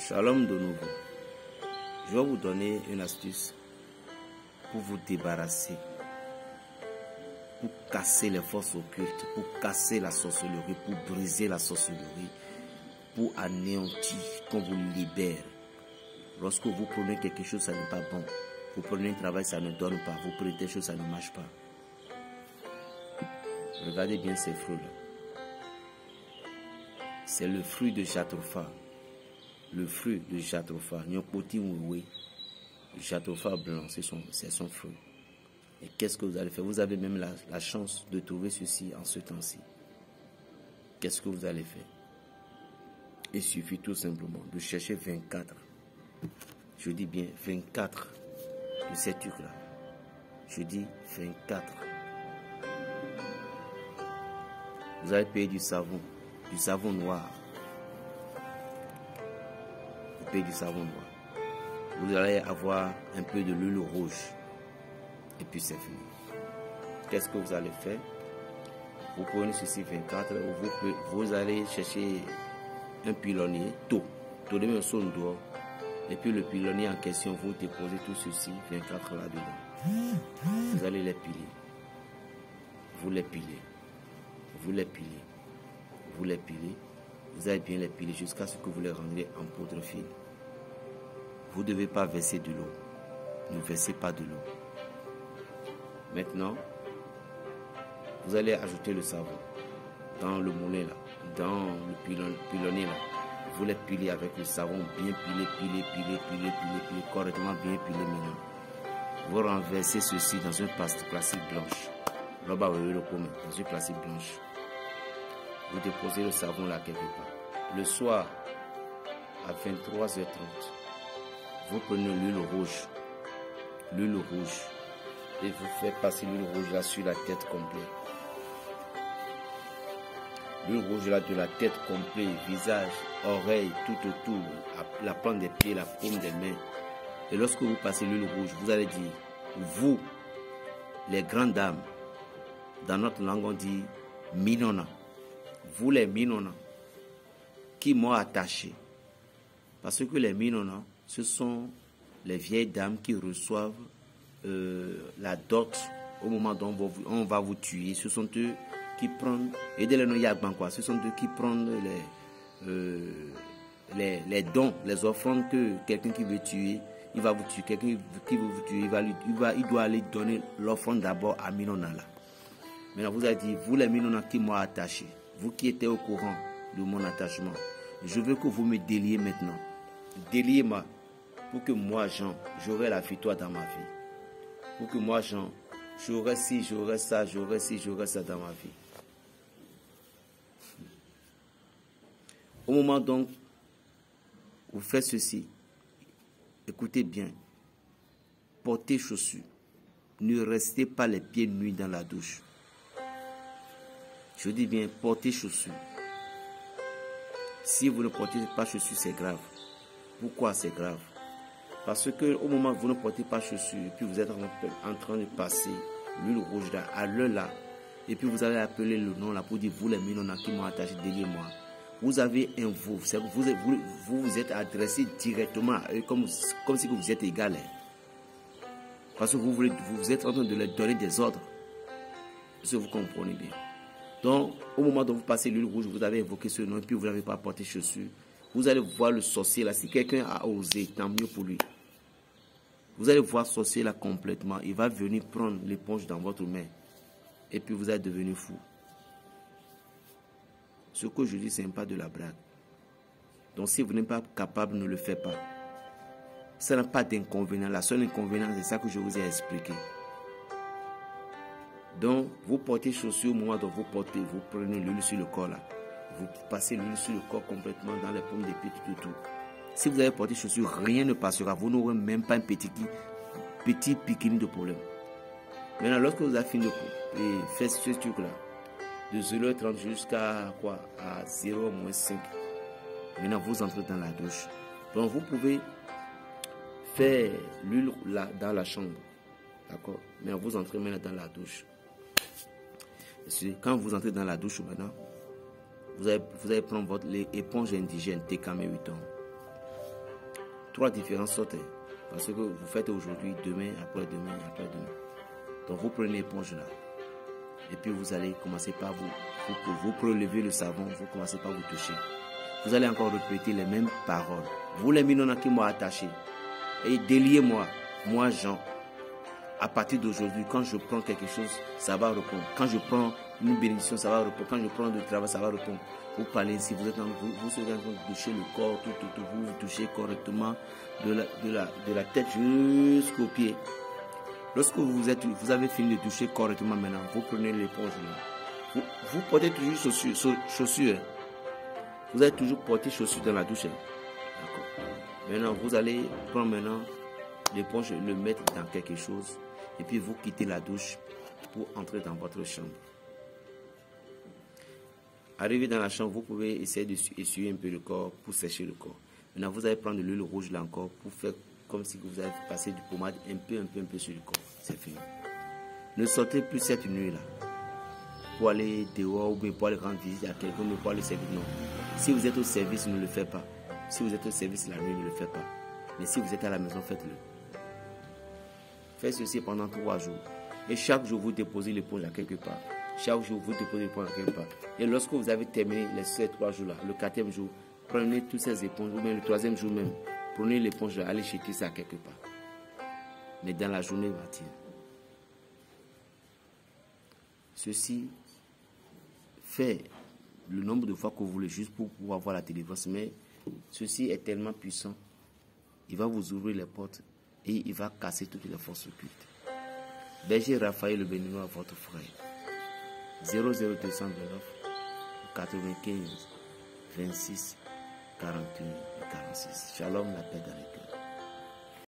Shalom de nouveau. Je vais vous donner une astuce pour vous débarrasser, pour casser les forces occultes, pour casser la sorcellerie, pour briser la sorcellerie, pour anéantir, qu'on vous libère. Lorsque vous prenez quelque chose, ça n'est pas bon. Vous prenez un travail, ça ne donne pas. Vous prenez quelque chose, ça ne marche pas. Regardez bien ces fruits-là. C'est le fruit de Jatropha. Le fruit de Jatropha. Nyokpoti Moué. Jatropha blanc, c'est son fruit. Et qu'est-ce que vous allez faire? Vous avez même la chance de trouver ceci en ce temps-ci. Qu'est-ce que vous allez faire? Il suffit tout simplement de chercher 24. Je dis bien 24 de ces trucs-là. Je dis 24. Vous allez payer du savon noir. Vous payez du savon noir. Vous allez avoir un peu de l'huile rouge. Et puis c'est fini. Qu'est-ce que vous allez faire? Vous prenez ceci 24. Vous allez chercher un pilonnier, tout. Tout de même son doigt. Et puis le pilonnier en question, vous déposez tout ceci 24 là-dedans. Vous allez les piler. Vous les pilez. Vous les pilez. Vous les pilez. Vous allez bien les piler jusqu'à ce que vous les rendiez en poudre fine. Vous ne devez pas verser de l'eau. Ne versez pas de l'eau. Maintenant, vous allez ajouter le savon dans le moulin là, dans le pilonnier là. Vous les pilez avec le savon bien pilé, correctement bien pilé maintenant. Vous renversez ceci dans une plastique blanche. Là-bas, vous voyez le commun, dans une plastique blanche. Vous déposez le savon là quelque part. Le soir, à 23h30, vous prenez l'huile rouge. L'huile rouge. Et vous faites passer l'huile rouge là sur la tête complète. L'huile rouge là de la tête complète, visage, oreille, tout autour, la plante des pieds, la paume des mains. Et lorsque vous passez l'huile rouge, vous allez dire, vous, les grandes dames, dans notre langue on dit Minona. Vous les Minona, qui m'ont attaché. Parce que les Minona, ce sont les vieilles dames qui reçoivent la dot au moment dont on va vous tuer. Ce sont eux qui prennent, ce sont eux qui prennent les dons, les offrandes que quelqu'un qui veut tuer, il va vous tuer. Quelqu'un qui veut vous tuer, il doit aller donner l'offrande d'abord à Minona là. Maintenant vous avez dit, vous les Minona qui m'ont attaché, vous qui étiez au courant de mon attachement, je veux que vous me déliez maintenant. Déliez-moi pour que moi, Jean, j'aurai la victoire dans ma vie. Pour que moi, Jean, j'aurai ci, j'aurai ça, j'aurai ci, j'aurai ça dans ma vie. Au moment donc où vous faites ceci, écoutez bien, portez chaussures. Ne restez pas les pieds nus dans la douche. Je dis bien, portez chaussures. Si vous ne portez pas chaussures, c'est grave. Pourquoi c'est grave? Parce que au moment où vous ne portez pas chaussures, puis vous êtes en train de passer l'huile rouge là, à l'heure là, et puis vous allez appeler le nom là pour dire, vous les Minona qui m'ont attaché, déliez-moi. Vous avez un vous vous êtes adressé directement à eux comme si vous êtes égal. Parce que vous êtes en train de leur donner des ordres. Si vous comprenez bien. Donc, au moment où vous passez l'huile rouge, vous avez invoqué ce nom, et puis vous n'avez pas porté chaussures. Vous allez voir le sorcier là. Si quelqu'un a osé, tant mieux pour lui. Vous allez voir le sorcier là complètement. Il va venir prendre l'éponge dans votre main. Et puis vous allez devenir fou. Ce que je dis, ce n'est pas de la blague. Donc si vous n'êtes pas capable, ne le faites pas. Ça n'a pas d'inconvénient. La seule inconvénient, c'est ça que je vous ai expliqué. Donc, vous portez chaussures au moment où vous prenez l'huile sur le corps là. Vous passez l'huile sur le corps complètement dans les paumes des pieds, tout. Si vous avez porté chaussures, rien ne passera. Vous n'aurez même pas un petit piquini de problème. Maintenant, lorsque vous avez fini de faire ce truc là, de 0h30 jusqu'à quoi? À 0-5. Maintenant, vous entrez dans la douche. Donc, vous pouvez faire l'huile là dans la chambre. D'accord? Mais vous entrez maintenant dans la douche. Quand vous entrez dans la douche maintenant, vous allez prendre votre éponge indigène TKM 8 ans. 3 différentes sortes. Parce que vous faites aujourd'hui, demain, après-demain, après-demain. Donc vous prenez l'éponge là. Et puis vous allez commencer par vous prélever le savon, vous commencez par vous toucher. Vous allez encore répéter les mêmes paroles. Vous les minons qui m'ont attaché. Et déliez-moi, moi Jean. À partir d'aujourd'hui, quand je prends quelque chose, ça va répondre. Quand je prends une bénédiction, ça va répondre. Quand je prends du travail, ça va répondre. Vous parlez ici, vous êtes en train de toucher le corps, vous touchez correctement de la tête jusqu'aux pieds. Lorsque vous avez fini de toucher correctement maintenant, vous prenez l'éponge là. Vous portez toujours chaussures. Vous allez toujours porter chaussures dans la douche. D'accord. Maintenant, vous allez prendre maintenant l'éponge, le mettre dans quelque chose. Et puis vous quittez la douche pour entrer dans votre chambre. Arrivé dans la chambre, vous pouvez essayer d'essuyer un peu le corps pour sécher le corps. Maintenant, vous allez prendre de l'huile rouge là encore pour faire comme si vous avez passé du pommade un peu sur le corps. C'est fini. Ne sortez plus cette nuit là pour aller dehors ou bien pour aller rendre visite à quelqu'un ou pour aller servir. Non. Si vous êtes au service, ne le faites pas. Si vous êtes au service la nuit, ne le faites pas. Mais si vous êtes à la maison, faites-le. Faites ceci pendant 3 jours. Et chaque jour, vous déposez l'éponge à quelque part. Chaque jour, vous déposez l'éponge à quelque part. Et lorsque vous avez terminé ces 3 jours-là, le 4e jour, prenez toutes ces éponges, ou bien le 3e jour même, prenez l'éponge, allez jeter ça à quelque part. Mais dans la journée, matin. Ceci fait le nombre de fois que vous voulez, juste pour pouvoir voir la délivrance. Mais ceci est tellement puissant. Il va vous ouvrir les portes et il va casser toutes les forces occultes. Berger Raphaël le Béninois, votre frère. 00229 95 26 41 et 46. Shalom, la paix dans les cœurs.